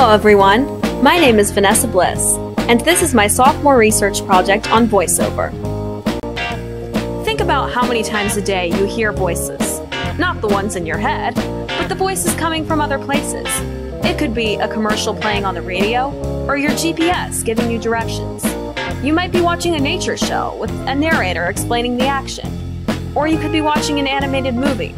Hello everyone, my name is Vanessa Bliss, and this is my sophomore research project on voiceover. Think about how many times a day you hear voices. Not the ones in your head, but the voices coming from other places. It could be a commercial playing on the radio, or your GPS giving you directions. You might be watching a nature show with a narrator explaining the action. Or you could be watching an animated movie.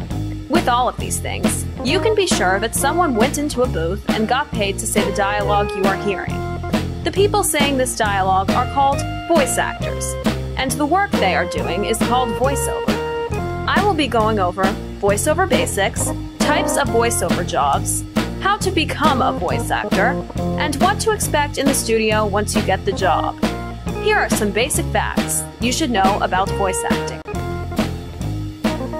With all of these things, you can be sure that someone went into a booth and got paid to say the dialogue you are hearing. The people saying this dialogue are called voice actors, and the work they are doing is called voiceover. I will be going over voiceover basics, types of voiceover jobs, how to become a voice actor, and what to expect in the studio once you get the job. Here are some basic facts you should know about voice acting.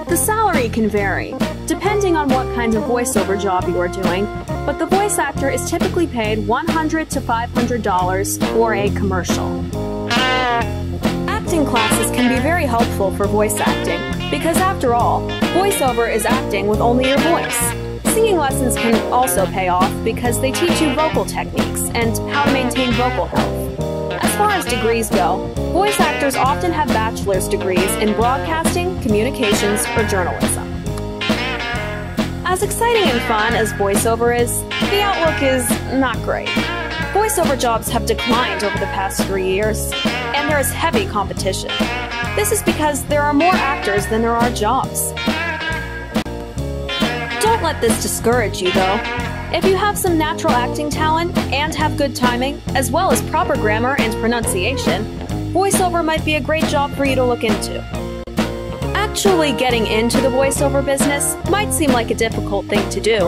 The salary can vary, depending on what kind of voiceover job you are doing, but the voice actor is typically paid $100 to $500 for a commercial. Acting classes can be very helpful for voice acting, because after all, voiceover is acting with only your voice. Singing lessons can also pay off because they teach you vocal techniques and how to maintain vocal health. As far as degrees go, voice actors often have bachelor's degrees in broadcasting, communications, or journalism. As exciting and fun as voiceover is, the outlook is not great. Voiceover jobs have declined over the past 3 years, and there is heavy competition. This is because there are more actors than there are jobs. Don't let this discourage you, though. If you have some natural acting talent and have good timing, as well as proper grammar and pronunciation, voiceover might be a great job for you to look into. Actually getting into the voiceover business might seem like a difficult thing to do,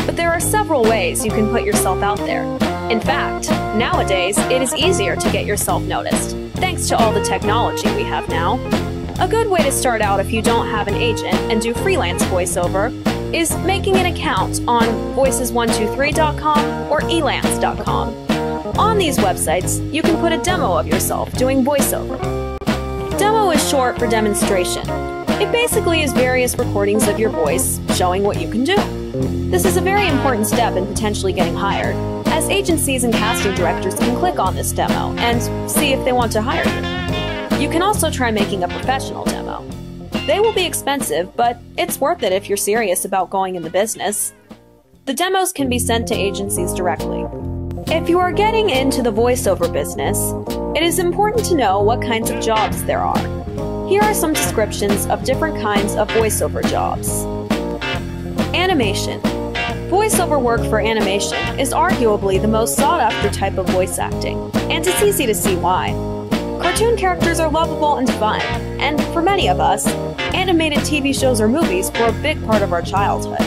but there are several ways you can put yourself out there. In fact, nowadays, it is easier to get yourself noticed, thanks to all the technology we have now. A good way to start out if you don't have an agent and do freelance voiceover is making an account on voices123.com or elance.com. On these websites, you can put a demo of yourself doing voiceover. Demo is short for demonstration. It basically is various recordings of your voice showing what you can do. This is a very important step in potentially getting hired, as agencies and casting directors can click on this demo and see if they want to hire you. You can also try making a professional demo. They will be expensive, but it's worth it if you're serious about going in the business. The demos can be sent to agencies directly. If you are getting into the voiceover business, it is important to know what kinds of jobs there are. Here are some descriptions of different kinds of voiceover jobs. Animation. Voiceover work for animation is arguably the most sought-after type of voice acting, and it's easy to see why. Cartoon characters are lovable and fun, and for many of us, animated TV shows or movies were a big part of our childhood.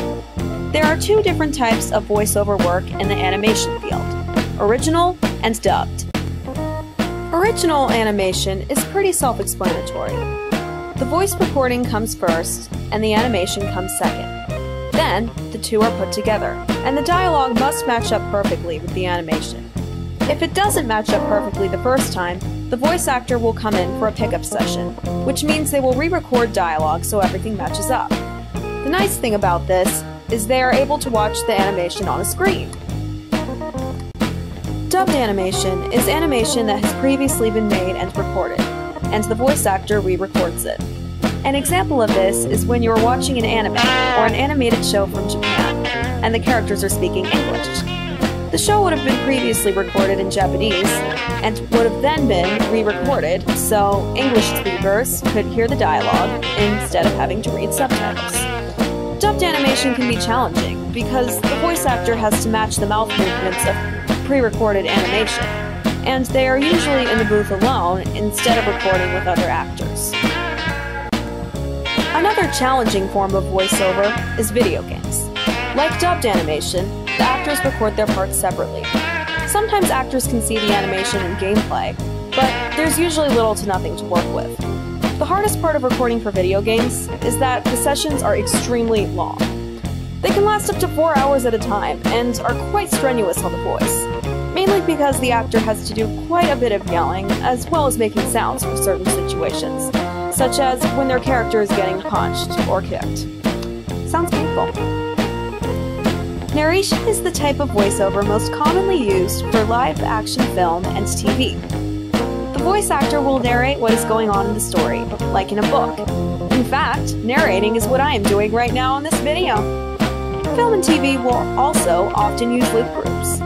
There are two different types of voiceover work in the animation field: original and dubbed. Original animation is pretty self-explanatory. The voice recording comes first, and the animation comes second. Then, the two are put together, and the dialogue must match up perfectly with the animation. If it doesn't match up perfectly the first time, the voice actor will come in for a pickup session, which means they will re-record dialogue so everything matches up. The nice thing about this is they are able to watch the animation on a screen. Dubbed animation is animation that has previously been made and recorded, and the voice actor re-records it. An example of this is when you're watching an anime or an animated show from Japan, and the characters are speaking English. The show would have been previously recorded in Japanese, and would have then been re-recorded so English speakers could hear the dialogue instead of having to read subtitles. Dubbed animation can be challenging because the voice actor has to match the mouth movements of pre-recorded animation, and they are usually in the booth alone instead of recording with other actors. Another challenging form of voiceover is video games. Like dubbed animation, the actors record their parts separately. Sometimes actors can see the animation and gameplay, but there's usually little to nothing to work with. The hardest part of recording for video games is that the sessions are extremely long. They can last up to 4 hours at a time and are quite strenuous on the voice, mainly because the actor has to do quite a bit of yelling as well as making sounds for certain situations, such as when their character is getting punched or kicked. Sounds painful. Narration is the type of voiceover most commonly used for live-action film and TV. The voice actor will narrate what is going on in the story, like in a book. In fact, narrating is what I am doing right now in this video. Film and TV will also often use loop groups.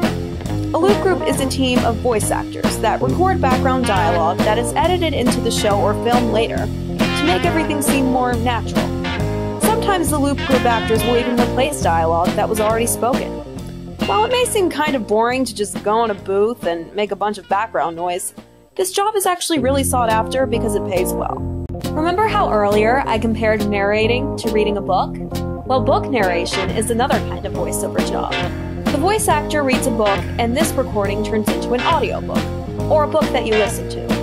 A loop group is a team of voice actors that record background dialogue that is edited into the show or film later to make everything seem more natural. Sometimes the loop group actors will even replace dialogue that was already spoken. While it may seem kind of boring to just go in a booth and make a bunch of background noise, this job is actually really sought after because it pays well. Remember how earlier I compared narrating to reading a book? Well, book narration is another kind of voiceover job. The voice actor reads a book and this recording turns into an audiobook, or a book that you listen to.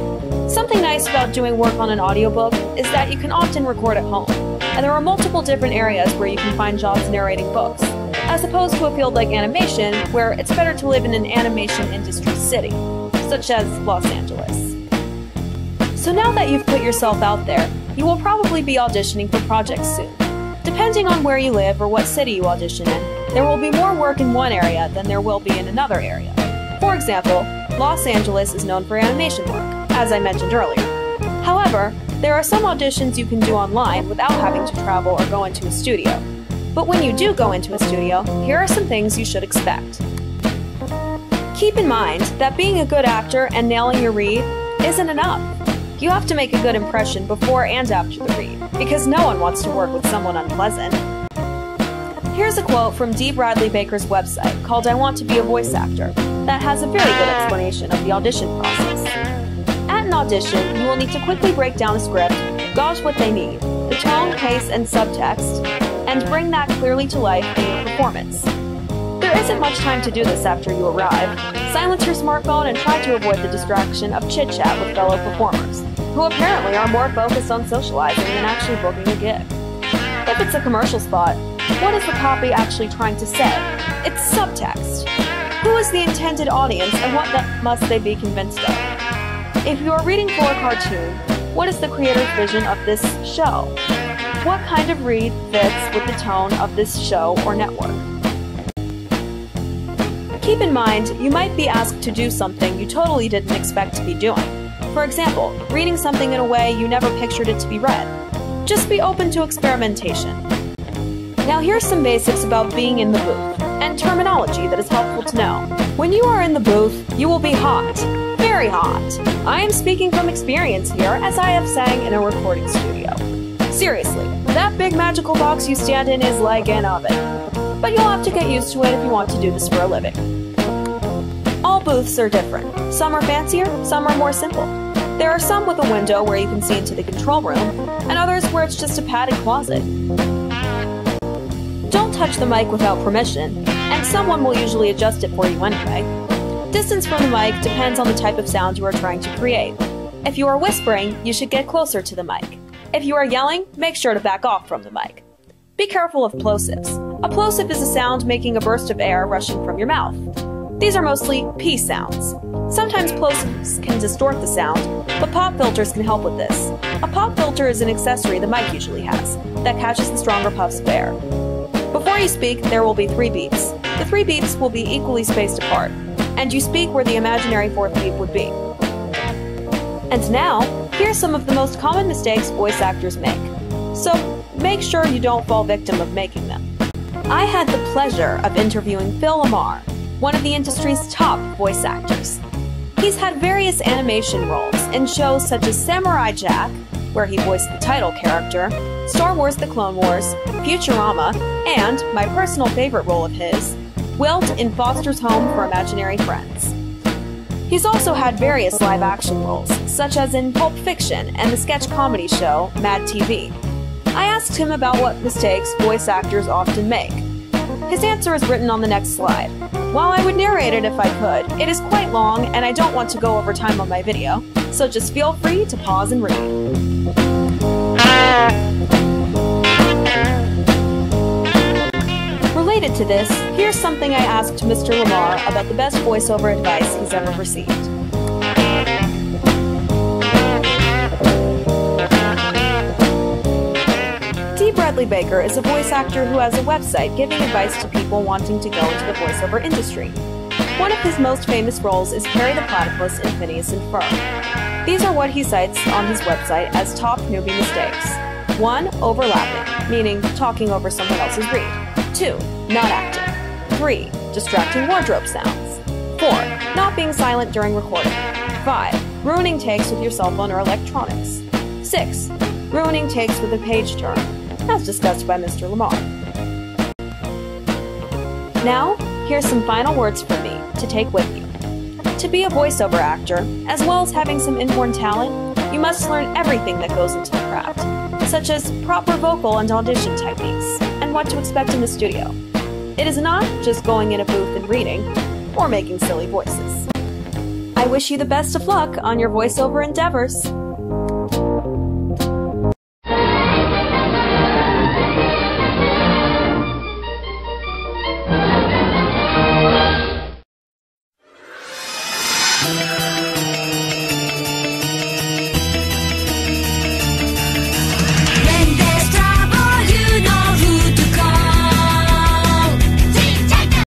Something nice about doing work on an audiobook is that you can often record at home, and there are multiple different areas where you can find jobs narrating books, as opposed to a field like animation, where it's better to live in an animation industry city, such as Los Angeles. So now that you've put yourself out there, you will probably be auditioning for projects soon. Depending on where you live or what city you audition in, there will be more work in one area than there will be in another area. For example, Los Angeles is known for animation work, as I mentioned earlier. However, there are some auditions you can do online without having to travel or go into a studio. But when you do go into a studio, here are some things you should expect. Keep in mind that being a good actor and nailing your read isn't enough. You have to make a good impression before and after the read, because no one wants to work with someone unpleasant. Here's a quote from D. Bradley Baker's website called I Want to Be a Voice Actor that has a very good explanation of the audition process. At an audition, you will need to quickly break down a script, gauge what they need, the tone, pace, and subtext, and bring that clearly to life in your performance. There isn't much time to do this after you arrive. Silence your smartphone and try to avoid the distraction of chit-chat with fellow performers, who apparently are more focused on socializing than actually booking a gig. If it's a commercial spot, what is the copy actually trying to say? It's subtext. Who is the intended audience and what must they be convinced of? If you are reading for a cartoon, what is the creator's vision of this show? What kind of read fits with the tone of this show or network? Keep in mind, you might be asked to do something you totally didn't expect to be doing. For example, reading something in a way you never pictured it to be read. Just be open to experimentation. Now here's some basics about being in the booth, and terminology that is helpful to know. When you are in the booth, you will be hot. Very hot. I am speaking from experience here, as I have sang in a recording studio. Seriously, that big magical box you stand in is like an oven. But you'll have to get used to it if you want to do this for a living. All booths are different. Some are fancier, some are more simple. There are some with a window where you can see into the control room, and others where it's just a padded closet. Don't touch the mic without permission, and someone will usually adjust it for you anyway. Distance from the mic depends on the type of sound you are trying to create. If you are whispering, you should get closer to the mic. If you are yelling, make sure to back off from the mic. Be careful of plosives. A plosive is a sound making a burst of air rushing from your mouth. These are mostly P sounds. Sometimes plosives can distort the sound, but pop filters can help with this. A pop filter is an accessory the mic usually has that catches the stronger puffs of air. Before you speak, there will be 3 beeps. The 3 beeps will be equally spaced apart, and you speak where the imaginary 4th beep would be. And now, here's some of the most common mistakes voice actors make. So, make sure you don't fall victim of making them. I had the pleasure of interviewing Phil Lamar, one of the industry's top voice actors. He's had various animation roles in shows such as Samurai Jack, where he voiced the title character, Star Wars: The Clone Wars, Futurama, and, my personal favorite role of his, Wilt in Foster's Home for Imaginary Friends. He's also had various live-action roles, such as in Pulp Fiction and the sketch comedy show Mad TV. I asked him about what mistakes voice actors often make. His answer is written on the next slide. While I would narrate it if I could, it is quite long and I don't want to go over time on my video, so just feel free to pause and read. Related to this, here's something I asked Mr. Lamar about the best voiceover advice he's ever received. Bradley Baker is a voice actor who has a website giving advice to people wanting to go into the voiceover industry. One of his most famous roles is Perry the Platypus in Phineas and Ferb. These are what he cites on his website as top newbie mistakes. 1. Overlapping, meaning talking over someone else's read. 2. Not acting. 3. Distracting wardrobe sounds. 4. Not being silent during recording. 5. Ruining takes with your cell phone or electronics. 6. Ruining takes with a page turn, as discussed by Mr. Lamar. Now, here's some final words from me to take with you. To be a voiceover actor, as well as having some inborn talent, you must learn everything that goes into the craft, such as proper vocal and audition techniques, and what to expect in the studio. It is not just going in a booth and reading, or making silly voices. I wish you the best of luck on your voiceover endeavors.